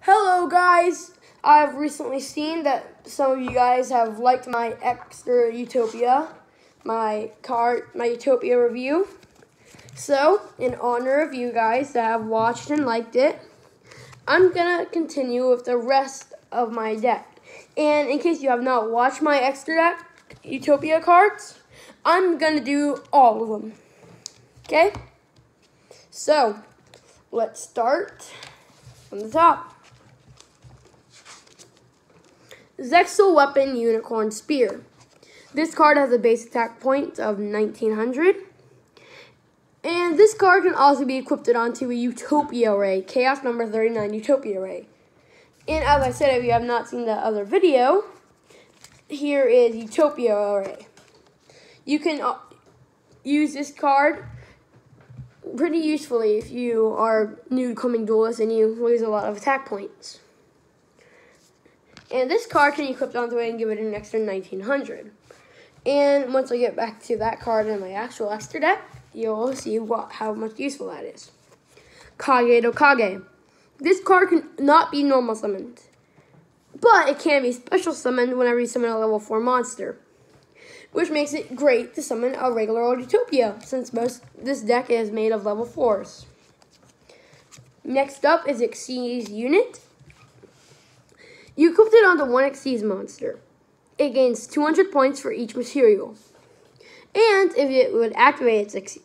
Hello guys, I've recently seen that some of you guys have liked my extra Utopia, my Utopia review. So, in honor of you guys that have watched and liked it, I'm gonna continue with the rest of my deck. And in case you have not watched my extra deck, Utopia cards, I'm gonna do all of them. Okay? So, let's start from the top. Zexal Weapon Unicorn Spear. This card has a base attack point of 1900. And this card can also be equipped onto a Utopia Array, Chaos number 39 Utopia Array. And as I said, if you have not seen that other video, here is Utopia Array. You can use this card pretty usefully if you are new coming duelist and you lose a lot of attack points. And this card can be equipped onto it and give it an extra 1900. And once I get back to that card in my actual extra deck, you'll see how much useful that is. Kage no Kage. This card can not be normal summoned, but it can be special summoned whenever you summon a level 4 monster, which makes it great to summon a regular old Utopia, since this deck is made of level 4s. Next up is Xyz Unit. You equipped it onto one Xyz monster. It gains 200 points for each material. And if it would activate its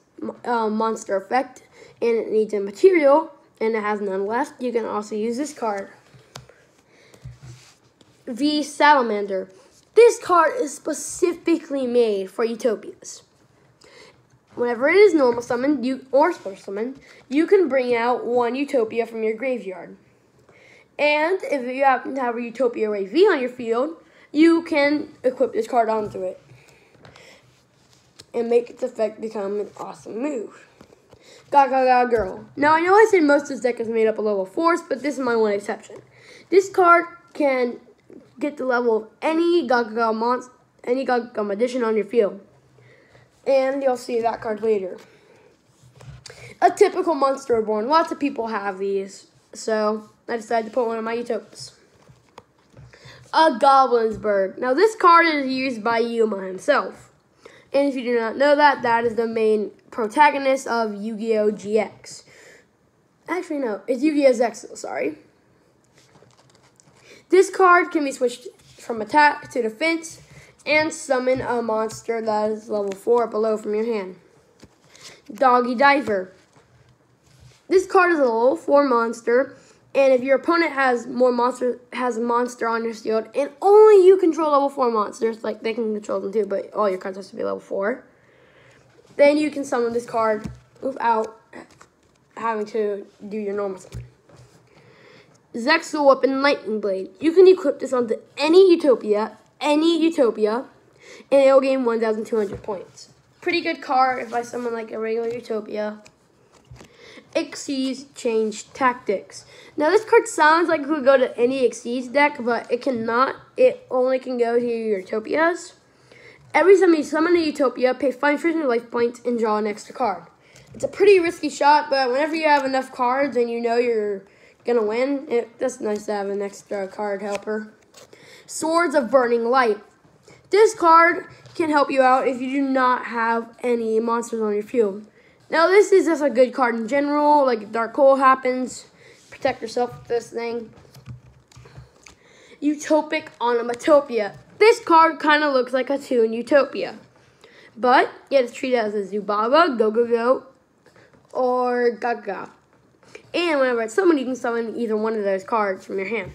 monster effect and it needs a material and it has none left, you can also use this card. V Salamander. This card is specifically made for Utopias. Whenever it is normal summoned or special summoned, you can bring out one Utopia from your graveyard. And if you happen to have a Utopia Array V on your field, you can equip this card onto it and make its effect become an awesome move. Gaga Girl. Now, I know I said most of this deck is made up of level 4s, but this is my one exception. This card can get the level of any Gaga magician on your field. And you'll see that card later. A typical Monster Reborn. Lots of people have these, so I decided to put one of my Utopias. A Goblinsburg. Now, this card is used by Yuma himself. And if you do not know that, that is the main protagonist of Yu-Gi-Oh! GX. Actually, no. It's Yu-Gi-Oh! Zexal, sorry. This card can be switched from attack to defense and summon a monster that is level 4 or below from your hand. Doggy Diver. This card is a level 4 monster. And if your opponent has a monster on your field, and only you control level 4 monsters, like they can control them too, but all your cards have to be level 4, then you can summon this card without having to do your normal summon. Zexal Weapon Lightning Blade. You can equip this onto any Utopia, and it will gain 1,200 points. Pretty good card if I summon like a regular Utopia. Xyz Change Tactics. Now, this card sounds like it could go to any Xyz deck, but it cannot. It only can go to your Utopias. Every time you summon a Utopia, pay 500 life points and draw an extra card. It's a pretty risky shot, but whenever you have enough cards and you know you're going to win, that's nice to have an extra card helper. Swords of Burning Light. This card can help you out if you do not have any monsters on your field. Now, this is just a good card in general. Like, if Dark Hole happens, protect yourself with this thing. Utopic Onomatopoeia. This card kind of looks like a Toon Utopia. But it is treated as a Zubaba, Go, or Gaga. And whenever it's summoned, you can summon either one of those cards from your hand.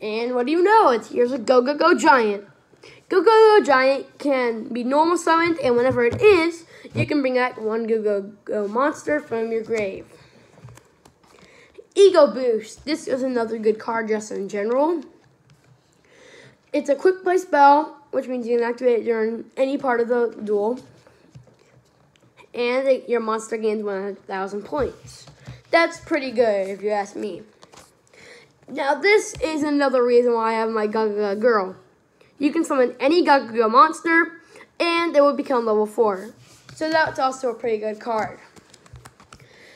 And what do you know? Here's a Go Giant. Go Giant can be normal summoned, and whenever it is, you can bring out one Go monster from your grave. Ego Boost. This is another good card just in general. It's a quick play spell, which means you can activate it during any part of the duel. And your monster gains 1,000 points. That's pretty good, if you ask me. Now, this is another reason why I have my Gaga Girl. You can summon any Gaga monster, and it will become level 4. So that's also a pretty good card.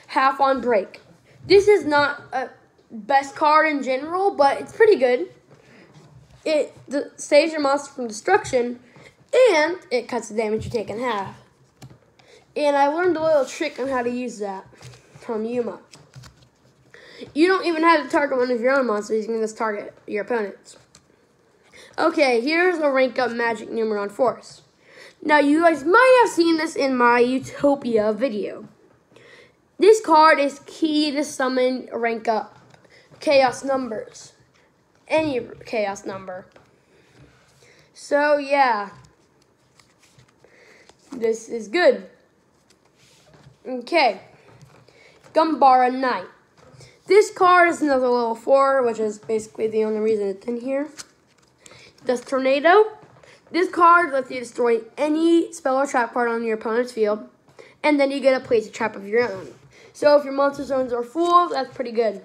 Half on Break. This is not best card in general, but it's pretty good. It saves your monster from destruction, and it cuts the damage you take in half. And I learned a little trick on how to use that from Yuma. You don't even have to target one of your own monsters. You can just target your opponent's. Okay, here's a rank up magic Numeron Force. Now, you guys might have seen this in my Utopia video. This card is key to summon rank up chaos numbers. Any chaos number. So, yeah. This is good. Okay. Gumbara Knight. This card is another level 4, which is basically the only reason it's in here. Dust Tornado. This card lets you destroy any spell or trap card on your opponent's field, and then you get to place a trap of your own. So if your monster zones are full, that's pretty good.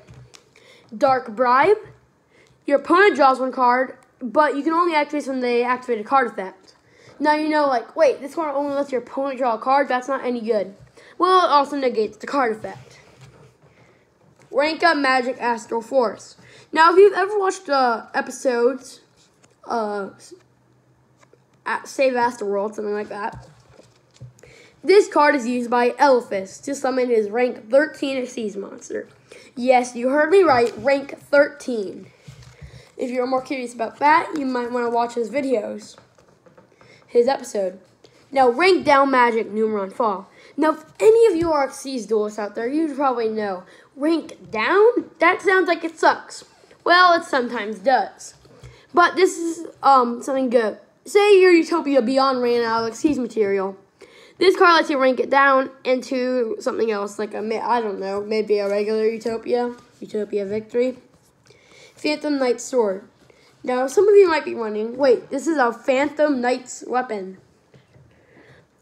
Dark Bribe. Your opponent draws one card, but you can only activate when they activate a card effect. Now you know, like, wait, this card only lets your opponent draw a card? That's not any good. Well, it also negates the card effect. Rank up Magic Astral Force. Now, if you've ever watched episodes, Save Astroworld, something like that, this card is used by Elephas to summon his rank 13 Exceeds monster. Yes, you heard me right, rank 13. If you're more curious about that, you might want to watch his videos, his episode. Now, rank down Magic Numeron Fall. Now, if any of you are Exceeds duelists out there, you probably know, rank down? That sounds like it sucks. Well, it sometimes does. But this is something good. Say your Utopia Beyond ran out of Exceeds material. This card lets you rank it down into something else, like I don't know, maybe a regular Utopia Victory. Phantom Knight's Sword. Now, some of you might be wondering, wait, this is a Phantom Knight's weapon.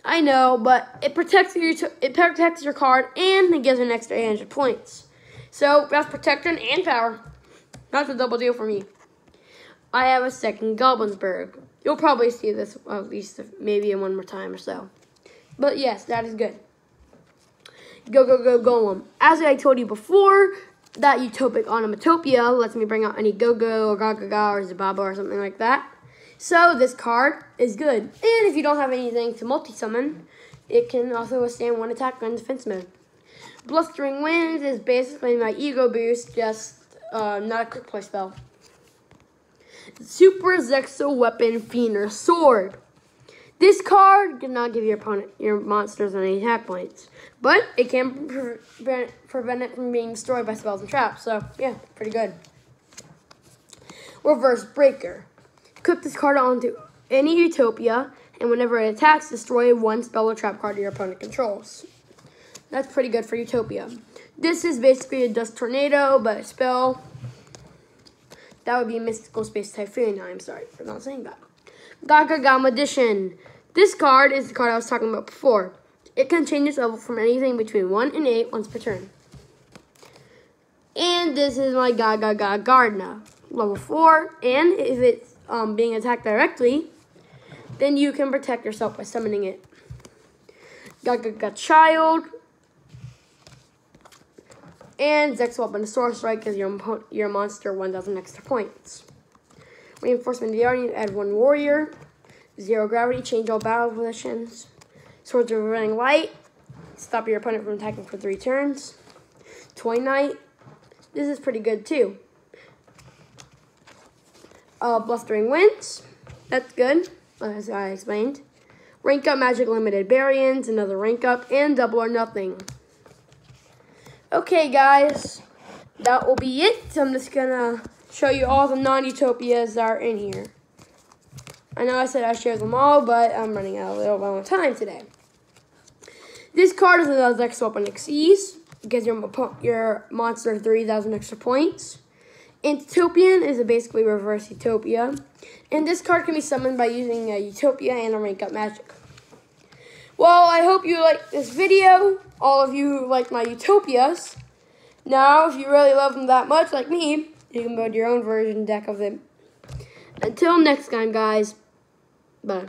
I know, but it protects your card and it gives an extra 800 points. So that's protection and power. That's a double deal for me. I have a second Goblinsburg. You'll probably see this at least maybe one more time or so. But yes, that is good. Go, go, go, Golem. As I told you before, that Utopic Onomatopoeia lets me bring out any Go-Go or Ga-Ga-Ga or Zababa or something like that. So this card is good. And if you don't have anything to multi-summon, it can also withstand one attack on defense mode. Blustering Winds is basically my ego boost, just not a quick play spell. Super Zexo Weapon Fiender Sword. This card cannot give your monsters any attack points, but it can prevent it from being destroyed by spells and traps. So yeah, pretty good. Reverse Breaker. Equip this card onto any Utopia, and whenever it attacks, destroy one spell or trap card your opponent controls. That's pretty good for Utopia. This is basically a Dust Tornado, but a spell. That would be a Mystical Space Typhoon. I'm sorry for not saying that. Ga-Ga-Ga Magician. This card is the card I was talking about before. It can change its level from anything between 1 and 8 once per turn. And this is my Ga-Ga-Ga Gardener. Level 4, and if it's being attacked directly, then you can protect yourself by summoning it. Ga-Ga-Ga Child. And Zex Weapon Sword Strike gives your monster 1,000 extra points. Reinforcement of the Guardian, add 1 warrior. 0 gravity, change all battle positions. Swords of Running Light, stop your opponent from attacking for 3 turns. Toy Knight, this is pretty good too. Blustering Winds, that's good, as I explained. Rank up Magic Limited Baryons, another rank up, and Double or Nothing. Okay, guys, that will be it. So I'm just gonna show you all the non-Utopias that are in here. I know I said I shared them all, but I'm running out a little bit of time today. This card is a Zex Weapon Exceeds. It gives your monster 3,000 extra points. Utopian is basically reverse Utopia. And this card can be summoned by using a Utopia and a rank up magic. Well, I hope you liked this video. All of you like my Utopias. Now, if you really love them that much, like me, you can build your own version deck of them. Until next time, guys. Bye.